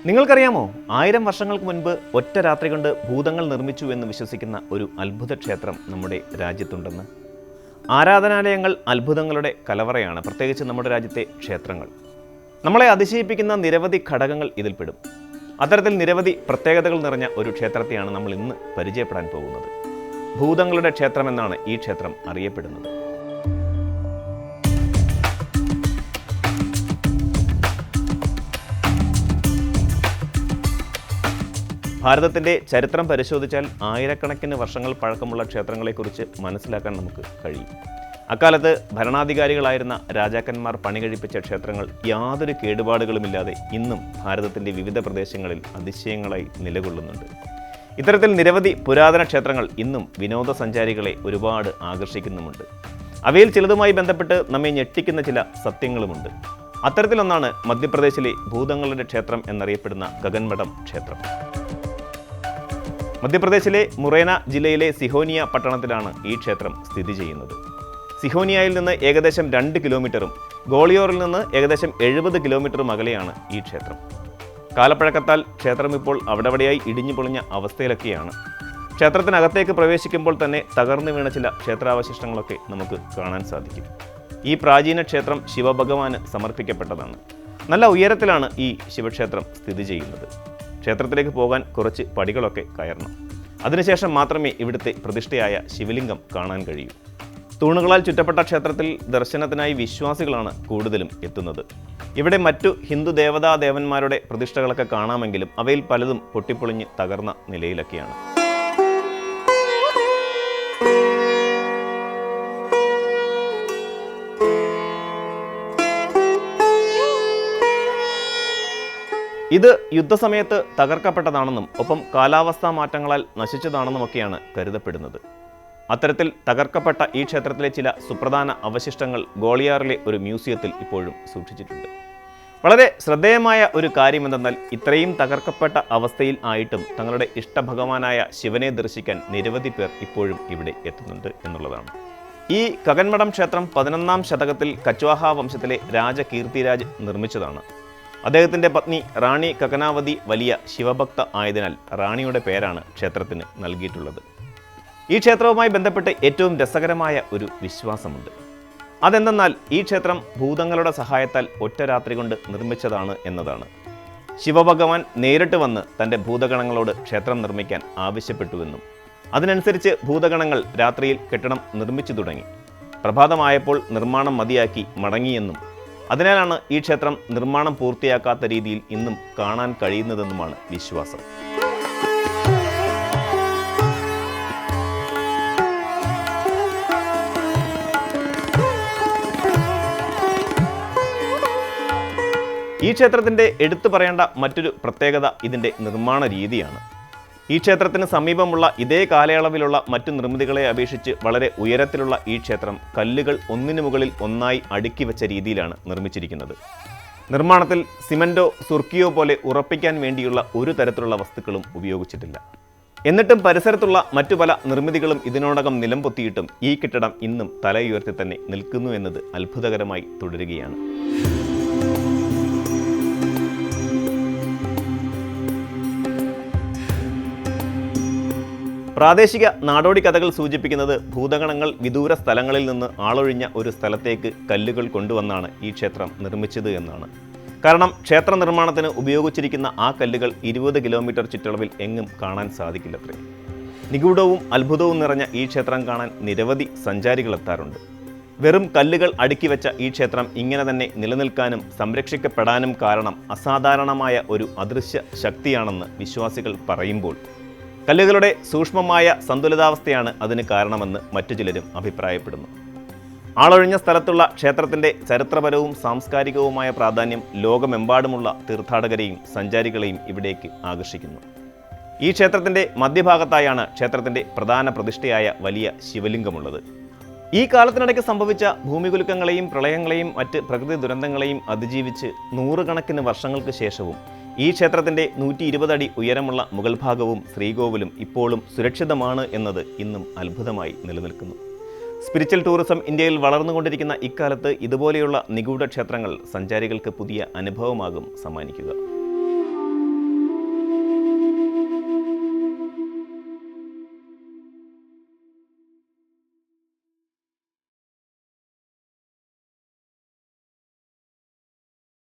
നിങ്ങൾക്കറിയാമോ, 1000 വർഷങ്ങൾക്ക് മുൻപ് ഒറ്റ രാത്രി കൊണ്ട് ഭൂതങ്ങൾ നിർമ്മിച്ചു എന്ന് വിശ്വസിക്കുന്ന ഒരു അത്ഭുത ക്ഷേത്രം നമ്മുടെ രാജ്യത്തുണ്ടെന്ന്. ആരാധനാലയങ്ങൾ അത്ഭുതങ്ങളുടെ കലവറയാണ്, പ്രത്യേകിച്ച് നമ്മുടെ രാജ്യത്തെ ക്ഷേത്രങ്ങൾ. നമ്മളെ അതിശയിപ്പിക്കുന്ന നിരവധി ഘടകങ്ങൾ ഇതിൽപ്പെടും. അത്തരത്തിൽ നിരവധി പ്രത്യേകതകൾ നിറഞ്ഞ ഒരു ക്ഷേത്രത്തെയാണ് നമ്മൾ ഇന്ന് പരിചയപ്പെടാൻ പോകുന്നത്. ഭൂതങ്ങളുടെ ക്ഷേത്രമെന്നാണ് ഈ ക്ഷേത്രം അറിയപ്പെടുന്നത്. ഭാരതത്തിൻ്റെ ചരിത്രം പരിശോധിച്ചാൽ ആയിരക്കണക്കിന് വർഷങ്ങൾ പഴക്കമുള്ള ക്ഷേത്രങ്ങളെക്കുറിച്ച് മനസ്സിലാക്കാൻ നമുക്ക് കഴിയും. അക്കാലത്ത് ഭരണാധികാരികളായിരുന്ന രാജാക്കന്മാർ പണികഴിപ്പിച്ച ക്ഷേത്രങ്ങൾ യാതൊരു കേടുപാടുകളുമില്ലാതെ ഇന്നും ഭാരതത്തിൻ്റെ വിവിധ പ്രദേശങ്ങളിൽ അതിശയങ്ങളായി നിലകൊള്ളുന്നുണ്ട്. ഇത്തരത്തിൽ നിരവധി പുരാതന ക്ഷേത്രങ്ങൾ ഇന്നും വിനോദസഞ്ചാരികളെ ഒരുപാട് ആകർഷിക്കുന്നുമുണ്ട്. അവയിൽ ചിലതുമായി ബന്ധപ്പെട്ട് നമ്മെ ഞെട്ടിക്കുന്ന ചില സത്യങ്ങളുമുണ്ട്. അത്തരത്തിലൊന്നാണ് മധ്യപ്രദേശിലെ ഭൂതങ്ങളുടെ ക്ഷേത്രം എന്നറിയപ്പെടുന്ന ഗഗൻമഠം ക്ഷേത്രം. മധ്യപ്രദേശിലെ മുറേന ജില്ലയിലെ സിഹോനിയ പട്ടണത്തിലാണ് ഈ ക്ഷേത്രം സ്ഥിതി ചെയ്യുന്നത്. സിഹോനിയയിൽ നിന്ന് ഏകദേശം 2 കിലോമീറ്ററും ഗോളിയോറിൽ നിന്ന് ഏകദേശം 70 കിലോമീറ്ററും അകലെയാണ് ഈ ക്ഷേത്രം. കാലപ്പഴക്കത്താൽ ക്ഷേത്രം ഇപ്പോൾ അവിടെവിടെയായി ഇടിഞ്ഞു പൊളിഞ്ഞ അവസ്ഥയിലൊക്കെയാണ്. ക്ഷേത്രത്തിനകത്തേക്ക് പ്രവേശിക്കുമ്പോൾ തന്നെ തകർന്നു വീണ ചില ക്ഷേത്രാവശിഷ്ടങ്ങളൊക്കെ നമുക്ക് കാണാൻ സാധിക്കും. ഈ പ്രാചീന ക്ഷേത്രം ശിവഭഗവാന് സമർപ്പിക്കപ്പെട്ടതാണ്. നല്ല ഉയരത്തിലാണ് ഈ ശിവക്ഷേത്രം സ്ഥിതി ചെയ്യുന്നത്. ക്ഷേത്രത്തിലേക്ക് പോകാൻ കുറച്ച് പടികളൊക്കെ കയറണം. അതിനുശേഷം മാത്രമേ ഇവിടുത്തെ പ്രതിഷ്ഠയായ ശിവലിംഗം കാണാൻ കഴിയൂ. തൂണുകളാൽ ചുറ്റപ്പെട്ട ക്ഷേത്രത്തിൽ ദർശനത്തിനായി വിശ്വാസികളാണ് കൂടുതലും എത്തുന്നത്. ഇവിടെ മറ്റു ഹിന്ദു ദേവതാദേവന്മാരുടെ പ്രതിഷ്ഠകളൊക്കെ കാണാമെങ്കിലും അവയിൽ പലതും പൊട്ടിപ്പൊളിഞ്ഞ് തകർന്ന നിലയിലൊക്കെയാണ്. ഇത് യുദ്ധസമയത്ത് തകർക്കപ്പെട്ടതാണെന്നും ഒപ്പം കാലാവസ്ഥാ മാറ്റങ്ങളാൽ നശിച്ചതാണെന്നുമൊക്കെയാണ് കരുതപ്പെടുന്നത്. അത്തരത്തിൽ തകർക്കപ്പെട്ട ഈ ക്ഷേത്രത്തിലെ ചില സുപ്രധാന അവശിഷ്ടങ്ങൾ ഗോളിയാറിലെ ഒരു മ്യൂസിയത്തിൽ ഇപ്പോഴും സൂക്ഷിച്ചിട്ടുണ്ട്. വളരെ ശ്രദ്ധേയമായ ഒരു കാര്യമെന്തെന്നാൽ ഇത്രയും തകർക്കപ്പെട്ട അവസ്ഥയിൽ ആയിട്ടും തങ്ങളുടെ ഇഷ്ടഭഗവാനായ ശിവനെ ദർശിക്കാൻ നിരവധി പേർ ഇപ്പോഴും ഇവിടെ എത്തുന്നുണ്ട് എന്നുള്ളതാണ്. ഈ ഗഗൻമഠം ക്ഷേത്രം 11ാം ശതകത്തിൽ കച്വാഹ വംശത്തിലെ രാജ കീർത്തിരാജ് നിർമ്മിച്ചതാണ്. അദ്ദേഹത്തിൻ്റെ പത്നി റാണി കകനാവതി വലിയ ശിവഭക്ത ആയതിനാൽ റാണിയുടെ പേരാണ് ക്ഷേത്രത്തിന് നൽകിയിട്ടുള്ളത്. ഈ ക്ഷേത്രവുമായി ബന്ധപ്പെട്ട് ഏറ്റവും രസകരമായ ഒരു വിശ്വാസമുണ്ട്. അതെന്തെന്നാൽ ഈ ക്ഷേത്രം ഭൂതങ്ങളുടെ സഹായത്താൽ ഒറ്റ രാത്രി കൊണ്ട് നിർമ്മിച്ചതാണ് എന്നതാണ്. ശിവഭഗവാൻ നേരിട്ട് വന്ന് തൻ്റെ ഭൂതഗണങ്ങളോട് ക്ഷേത്രം നിർമ്മിക്കാൻ ആവശ്യപ്പെട്ടുവെന്നും അതിനനുസരിച്ച് ഭൂതഗണങ്ങൾ രാത്രിയിൽ കെട്ടിടം നിർമ്മിച്ചു തുടങ്ങി. പ്രഭാതമായപ്പോൾ നിർമ്മാണം മതിയാക്കി മടങ്ങിയെന്നും അതിനാലാണ് ഈ ക്ഷേത്രം നിർമ്മാണം പൂർത്തിയാക്കാത്ത രീതിയിൽ ഇന്നും കാണാൻ കഴിയുന്നതെന്നുമാണ് വിശ്വാസം. ഈ ക്ഷേത്രത്തിൻ്റെ എടുത്തു പറയേണ്ട മറ്റൊരു പ്രത്യേകത ഇതിൻ്റെ നിർമ്മാണ രീതിയാണ്. ഈ ക്ഷേത്രത്തിന് സമീപമുള്ള ഇതേ കാലയളവിലുള്ള മറ്റു നിർമ്മിതികളെ അപേക്ഷിച്ച് വളരെ ഉയരത്തിലുള്ള ഈ ക്ഷേത്രം കല്ലുകൾ ഒന്നിനു മുകളിൽ ഒന്നായി അടുക്കി വെച്ച രീതിയിലാണ് നിർമ്മിച്ചിരിക്കുന്നത്. നിർമ്മാണത്തിൽ സിമൻറ്റോ സുർക്കിയോ പോലെ ഉറപ്പിക്കാൻ വേണ്ടിയുള്ള ഒരു തരത്തിലുള്ള വസ്തുക്കളും ഉപയോഗിച്ചിട്ടില്ല. എന്നിട്ടും പരിസരത്തുള്ള മറ്റു പല നിർമ്മിതികളും ഇതിനോടകം നിലംപൊത്തിയിട്ടും ഈ കെട്ടിടം ഇന്നും തലയുയർത്തി തന്നെ നിൽക്കുന്നു എന്നത് അത്ഭുതകരമായി തുടരുകയാണ്. പ്രാദേശിക നാടോടി കഥകൾ സൂചിപ്പിക്കുന്നത് ഭൂതഗണങ്ങൾ വിദൂര സ്ഥലങ്ങളിൽ നിന്ന് ആളൊഴിഞ്ഞ ഒരു സ്ഥലത്തേക്ക് കല്ലുകൾ കൊണ്ടുവന്നാണ് ഈ ക്ഷേത്രം നിർമ്മിച്ചത് എന്നാണ്. കാരണം ക്ഷേത്ര നിർമ്മാണത്തിന് ഉപയോഗിച്ചിരിക്കുന്ന ആ കല്ലുകൾ 20 കിലോമീറ്റർ ചുറ്റളവിൽ എങ്ങും കാണാൻ സാധിക്കില്ലത്രേ. നിഗൂഢവും അത്ഭുതവും നിറഞ്ഞ ഈ ക്ഷേത്രം കാണാൻ നിരവധി സഞ്ചാരികൾ എത്താറുണ്ട്. വെറും കല്ലുകൾ അടുക്കി വെച്ച ഈ ക്ഷേത്രം ഇങ്ങനെ തന്നെ നിലനിൽക്കാനും സംരക്ഷിക്കപ്പെടാനും കാരണം അസാധാരണമായ ഒരു അദൃശ്യ ശക്തിയാണെന്ന് വിശ്വാസികൾ പറയുമ്പോൾ കല്ലുകളുടെ സൂക്ഷ്മമായ സന്തുലിതാവസ്ഥയാണ് അതിന് കാരണമെന്ന് മറ്റു ചിലരും അഭിപ്രായപ്പെടുന്നു. ആളൊഴിഞ്ഞ സ്ഥലത്തുള്ള ക്ഷേത്രത്തിൻ്റെ ചരിത്രപരവും സാംസ്കാരികവുമായ പ്രാധാന്യം ലോകമെമ്പാടുമുള്ള തീർത്ഥാടകരെയും സഞ്ചാരികളെയും ഇവിടേക്ക് ആകർഷിക്കുന്നു. ഈ ക്ഷേത്രത്തിൻ്റെ മധ്യഭാഗത്തായാണ് ക്ഷേത്രത്തിൻ്റെ പ്രധാന പ്രതിഷ്ഠയായ വലിയ ശിവലിംഗമുള്ളത്. ഈ കാലത്തിനിടയ്ക്ക് സംഭവിച്ച ഭൂമികുലുക്കങ്ങളെയും പ്രളയങ്ങളെയും മറ്റ് പ്രകൃതി ദുരന്തങ്ങളെയും അതിജീവിച്ച് നൂറുകണക്കിന് വർഷങ്ങൾക്ക് ശേഷവും ഈ ക്ഷേത്രത്തിൻ്റെ 120 അടി ഉയരമുള്ള മുകൾ ഭാഗവും ശ്രീകോവിലും ഇപ്പോഴും സുരക്ഷിതമാണ് എന്നത് ഇന്നും അത്ഭുതമായി നിലനിൽക്കുന്നു. സ്പിരിച്വൽ ടൂറിസം ഇന്ത്യയിൽ വളർന്നുകൊണ്ടിരിക്കുന്ന ഇക്കാലത്ത് ഇതുപോലെയുള്ള നിഗൂഢ ക്ഷേത്രങ്ങൾ സഞ്ചാരികൾക്ക് പുതിയ അനുഭവമാകും സമ്മാനിക്കുക.